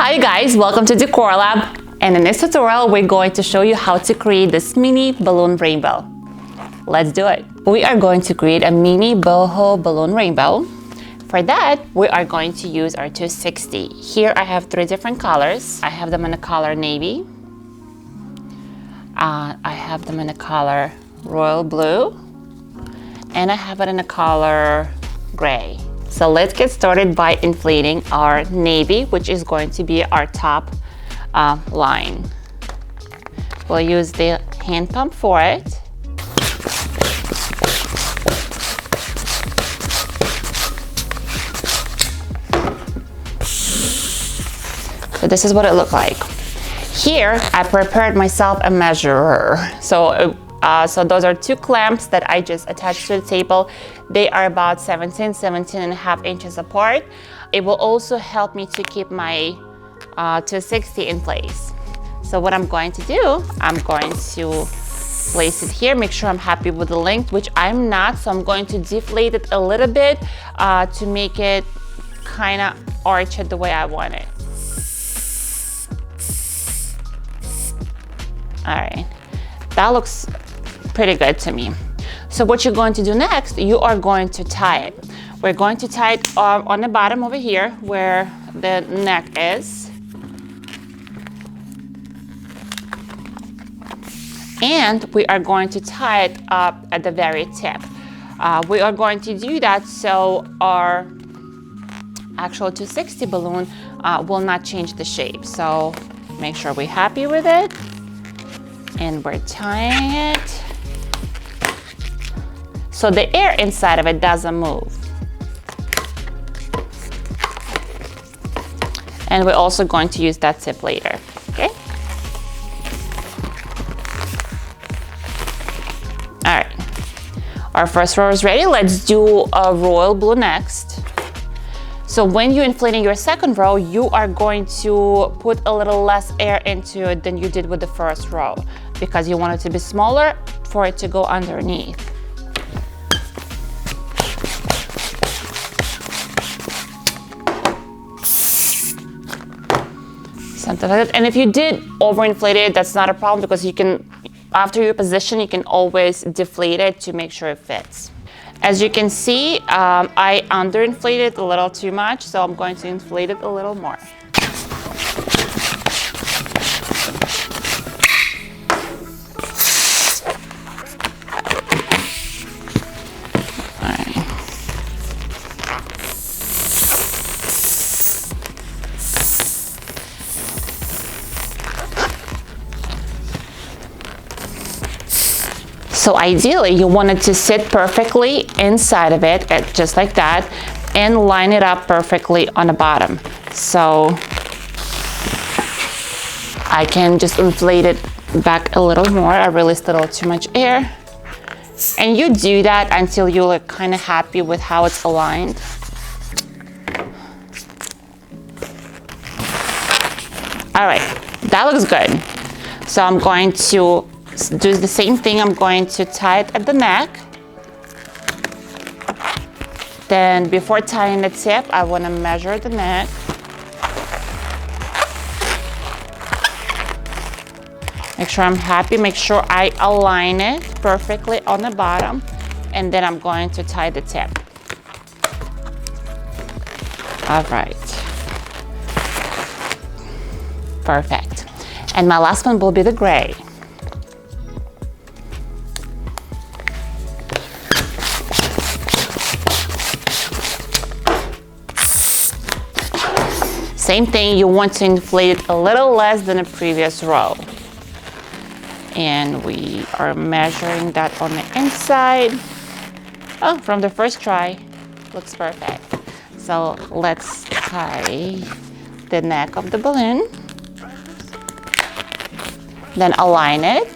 Hi guys, welcome to Decor Lab, and in this tutorial we're going to show you how to create this mini balloon rainbow. Let's do it. We are going to create a mini boho balloon rainbow. For that, we are going to use our 260. Here I have 3 different colors. I have them in the color navy. I have them in the color royal blue. And I have it in the color gray. So let's get started by inflating our navy, which is going to be our top line. We'll use the hand pump for it. So this is what it looked like. Here, I prepared myself a measurer. So those are 2 clamps that I just attached to the table. They are about 17 and a half inches apart. It will also help me to keep my 260 in place. So what I'm going to do, I'm going to place it here, make sure I'm happy with the length, which I'm not, so I'm going to deflate it a little bit to make it kind of arch it the way I want it. All right, that looks pretty good to me. So what you're going to do next, you are going to tie it. We're going to tie it on the bottom over here where the neck is. And we are going to tie it up at the very tip. We are going to do that so our actual 260 balloon will not change the shape. So make sure we're happy with it. And we're tying it so the air inside of it doesn't move. And we're also going to use that tip later, okay? All right, our first row is ready. Let's do a royal blue next. So when you're inflating your second row, you are going to put a little less air into it than you did with the first row because you want it to be smaller for it to go underneath. Something like that. And if you did overinflate it, that's not a problem because you can, after your position, you can always deflate it to make sure it fits. As you can see, I underinflated a little too much, so I'm going to inflate it a little more. All right. So ideally, you want it to sit perfectly inside of it, just like that, and line it up perfectly on the bottom. So I can just inflate it back a little more. I released a little too much air. And you do that until you're kind of happy with how it's aligned. All right, that looks good. So I'm going to do the same thing. I'm going to tie it at the neck. Then before tying the tip, I want to measure the neck. Make sure I'm happy. Make sure I align it perfectly on the bottom. And then I'm going to tie the tip. All right. Perfect. And my last one will be the gray. Same thing, you want to inflate it a little less than the previous row. And we are measuring that on the inside. Oh, from the first try, looks perfect. So let's tie the neck of the balloon. Then align it.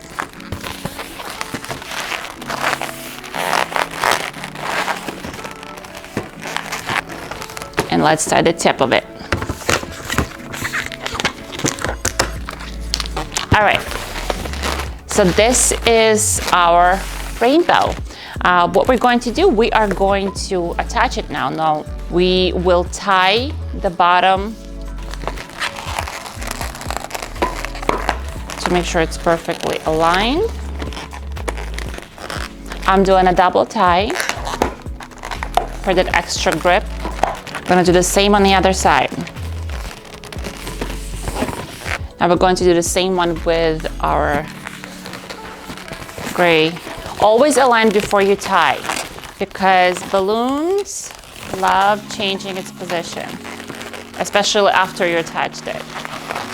And let's tie the tip of it. All right, so this is our rainbow. What we're going to do, we are going to attach it now. Now we will tie the bottom make sure it's perfectly aligned. I'm doing a double tie for that extra grip. I'm gonna do the same on the other side. Now we're going to do the same one with our gray. Always align before you tie, because balloons love changing its position, especially after you attached it.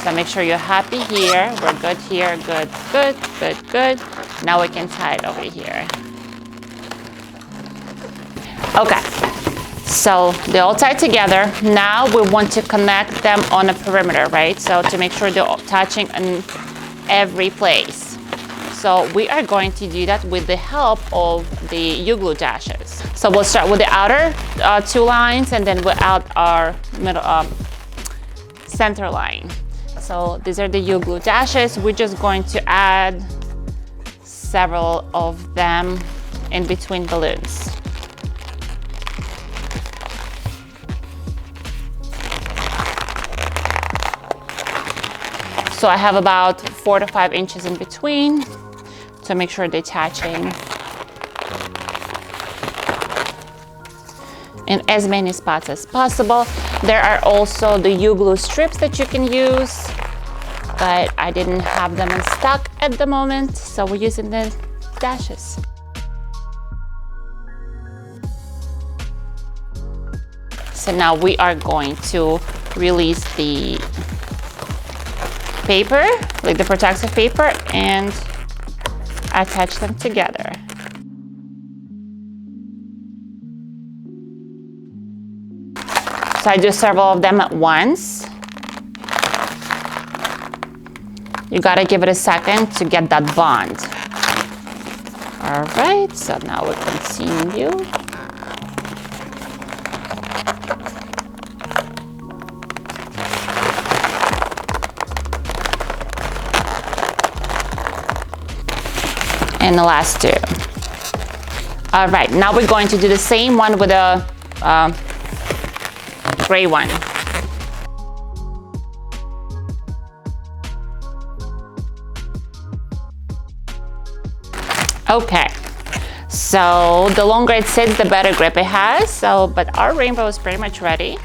So make sure you're happy here. We're good here. Good, good, good, good. Now we can tie it over here. Okay, so they're all tied together. Now we want to connect them on a perimeter, right? So to make sure they're touching in every place. So we are going to do that with the help of the U-glue dashes. So we'll start with the outer 2 lines, and then we'll add our middle center line. So these are the U-glue dashes. We're just going to add several of them in between balloons. So I have about 4 to 5 inches in between to make sure they're attaching in as many spots as possible. There are also the U-glue strips that you can use, but I didn't have them in stock at the moment, so we're using the dashes. So now we are going to release the paper, like the protective paper, and attach them together. So I do several of them at once. You gotta give it a second to get that bond. All right, so now we continue. And the last 2. All right, now we're going to do the same one with a gray one. Okay, so the longer it sits, the better grip it has. So, but our rainbow is pretty much ready.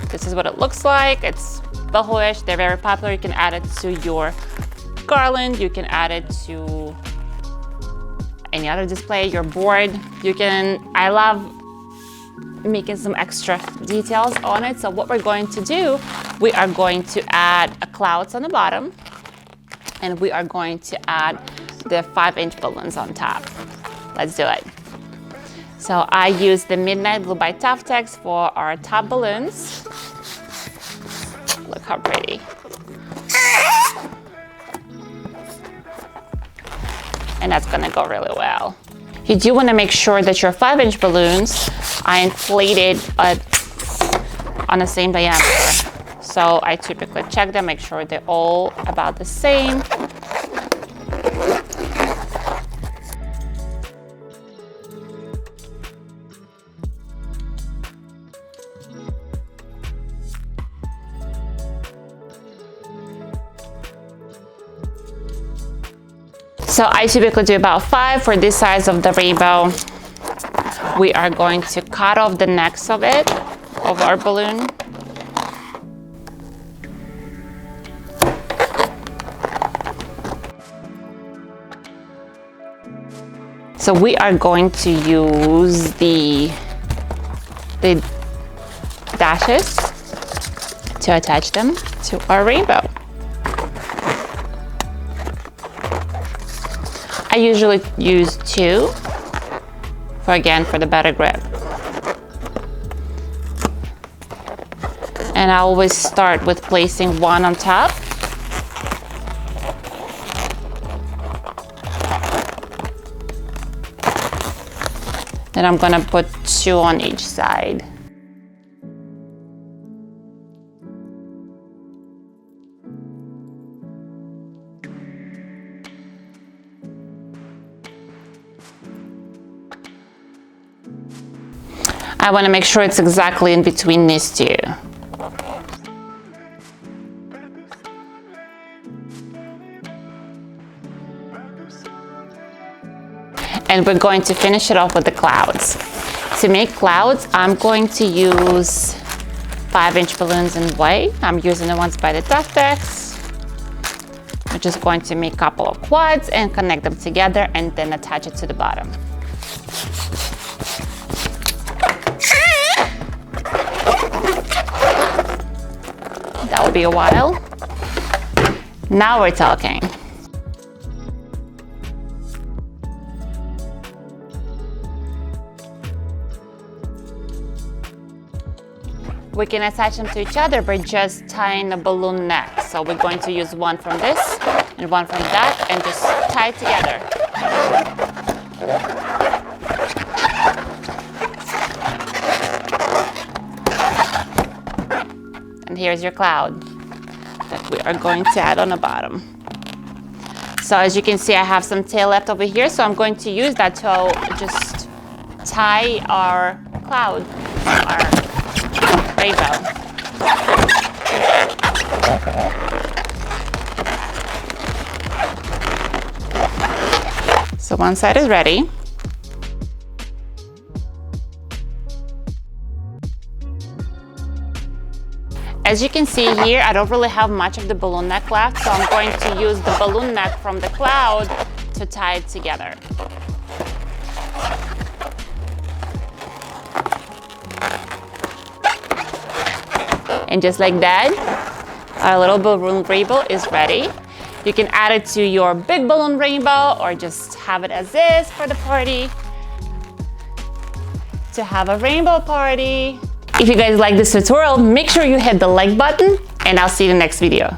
This is what it looks like. It's boho-ish. They're very popular. You can add it to your garland. You can add it to any other display, your board. You can, I love making some extra details on it. So what we're going to do, we are going to add clouds on the bottom, and we are going to add the 5-inch balloons on top. Let's do it. So I use the Midnight Blue by Tuftex for our top balloons. Look how pretty. And that's gonna go really well. You do wanna make sure that your 5-inch balloons are inflated on the same diameter. So I typically check them, make sure they're all about the same. So I typically do about 5 for this size of the rainbow. We are going to cut off the necks of it, of our balloon. So we are going to use the dashes to attach them to our rainbow. I usually use 2 for the better grip. And I always start with placing 1 on top. Then I'm gonna put 2 on each side. I want to make sure it's exactly in between these 2. And we're going to finish it off with the clouds. To make clouds, I'm going to use 5-inch balloons in white. I'm using the ones by the Tuftex. I'm just going to make a couple of quads and connect them together and then attach it to the bottom. That will be a while. Now we're talking. We can attach them to each other by just tying a balloon neck. So we're going to use one from this and one from that and just tie it together. And here's your cloud that we are going to add on the bottom. So as you can see, I have some tail left over here, so I'm going to use that to just tie our cloud, our rainbow. So one side is ready. As you can see here, I don't really have much of the balloon neck left, so I'm going to use the balloon neck from the cloud to tie it together. And just like that, our little balloon rainbow is ready. You can add it to your big balloon rainbow or just have it as is for the party. To have a rainbow party. If you guys like this tutorial, make sure you hit the like button and I'll see you in the next video.